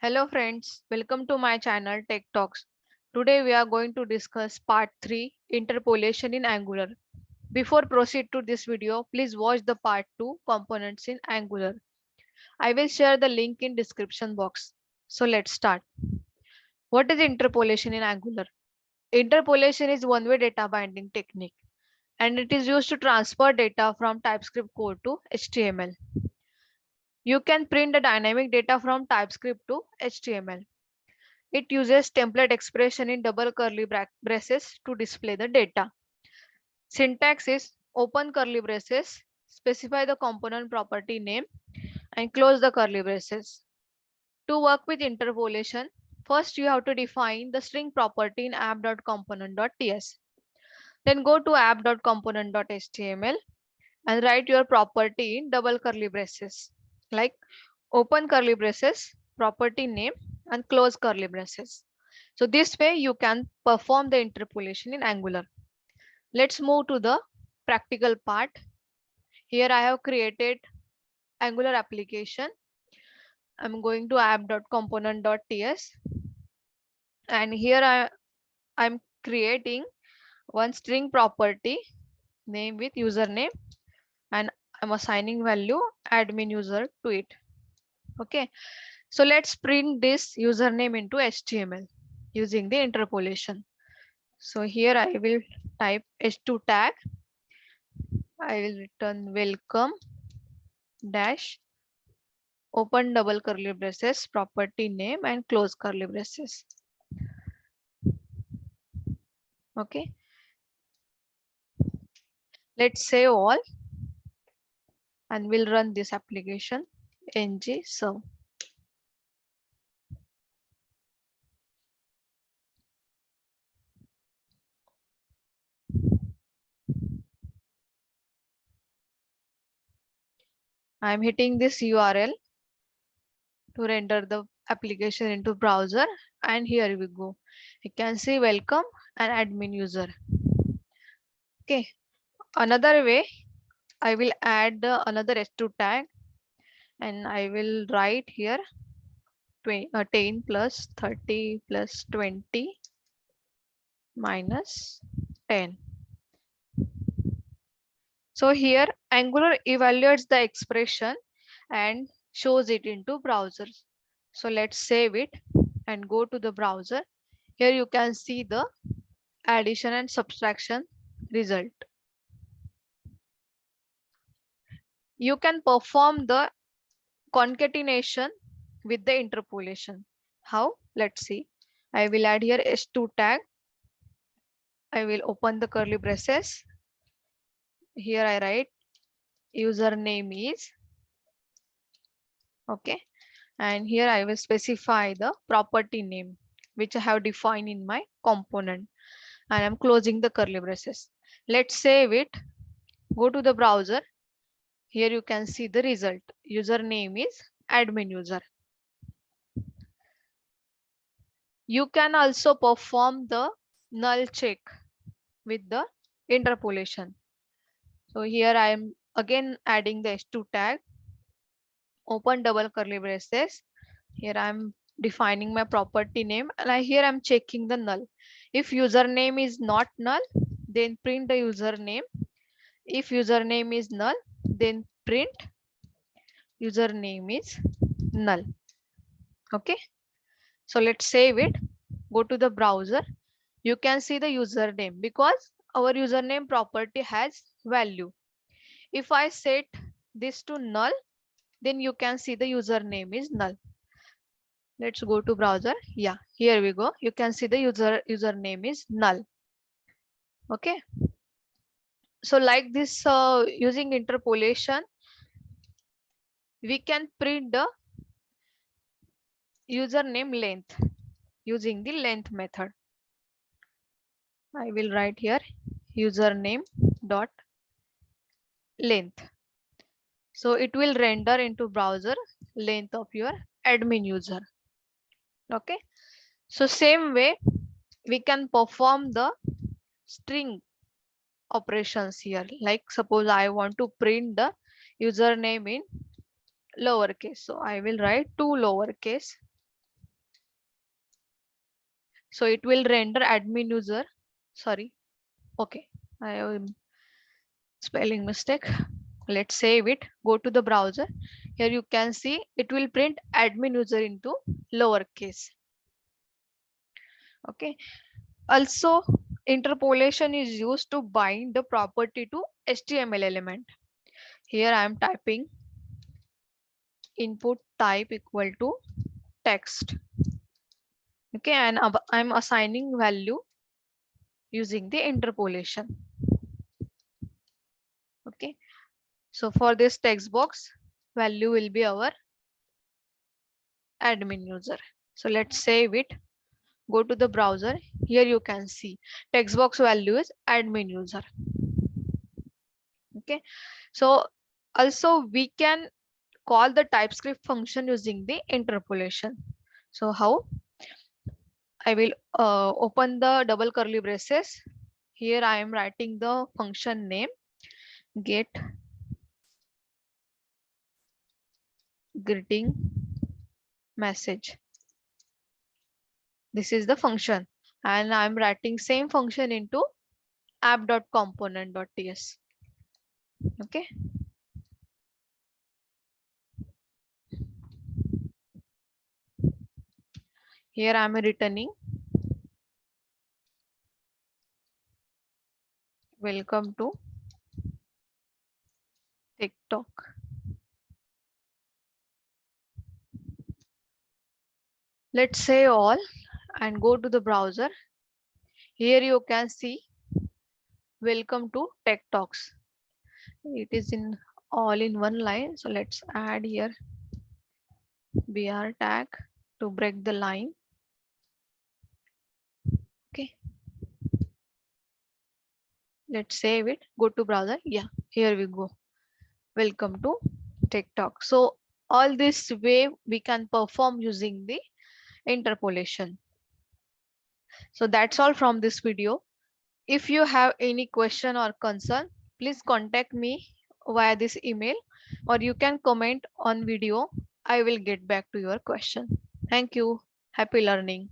Hello friends, welcome to my channel Tech Talks. Today we are going to discuss part 3 interpolation in Angular. Before proceed to this video, please watch the part 2 components in Angular. I will share the link in description box. So let's start. What is interpolation in Angular? Interpolation is one-way data binding technique and it is used to transfer data from TypeScript code to HTML. You can print the dynamic data from TypeScript to HTML. It uses template expression in double curly braces to display the data. Syntax is open curly braces, specify the component property name, and close the curly braces. To work with interpolation, first you have to define the string property in app.component.ts. Then go to app.component.html and write your property in double curly braces, like open curly braces, property name, and close curly braces. So this way you can perform the interpolation in Angular. Let's move to the practical part. Here I have created Angular application. I'm going to app.component.ts and here I'm creating one string property name with username and I'm assigning value admin user to it. Okay, so let's print this username into HTML using the interpolation. So here I will type h2 tag. I will return welcome dash open double curly braces property name and close curly braces. Okay, let's save all and we'll run this application ng serve. I'm hitting this URL to render the application into browser and here we go. You can see welcome and admin user. Okay, another way I will add another h2 tag and I will write here 10 plus 30 plus 20 minus 10. So here Angular evaluates the expression and shows it into browsers. So let's save it and go to the browser. Here you can see the addition and subtraction result. You can perform the concatenation with the interpolation. How? Let's see. I will add here h2 tag. I will open the curly braces. Here I write username is okay, and here I will specify the property name which I have defined in my component and I'm closing the curly braces. Let's save it. Go to the browser. Here you can see the result. Username is admin user. You can also perform the null check with the interpolation. So here I am again adding the h2 tag, open double curly braces. Here I am defining my property name and here I'm checking the null. If username is not null, then print the username. If username is null, then print username is null. Okay, so let's save it. Go to the browser. You can see the username because our username property has value. If I set this to null, then you can see the username is null. Let's go to browser. Yeah, here we go. You can see the username is null. Okay, so like this using interpolation we can print the username length using the length method. I will write here username dot length. So it will render into browser length of your admin user. Okay, so same way we can perform the string operations here. Like suppose I want to print the username in lowercase. So I will write 2 lowercase So it will render admin user. Sorry. Okay. I am spelling mistake. Let's save it. Go to the browser. Here you can see it will print admin user into lowercase. Okay. Also, interpolation is used to bind the property to HTML element. Here I am typing input type equal to text. Okay, and I'm assigning value using the interpolation. Okay, so for this text box, value will be our admin user. So let's save it. Go to the browser. Here you can see text box value is admin user. Okay, so also we can call the TypeScript function using the interpolation. So how? I will open the double curly braces. Here I am writing the function name get greeting message. This is the function, and I'm writing same function into app.component.ts. Okay, here I'm returning welcome to TikTok. Let's say all and go to the browser. Here you can see welcome to Tech Talks. It is in all in one line. So let's add here br tag to break the line. Okay, let's save it. Go to browser. Yeah, here we go. Welcome to TikTok. So all this way we can perform using the interpolation. So that's all from this video. If you have any question or concern, please contact me via this email, or you can comment on video. I will get back to your question. Thank you. Happy learning.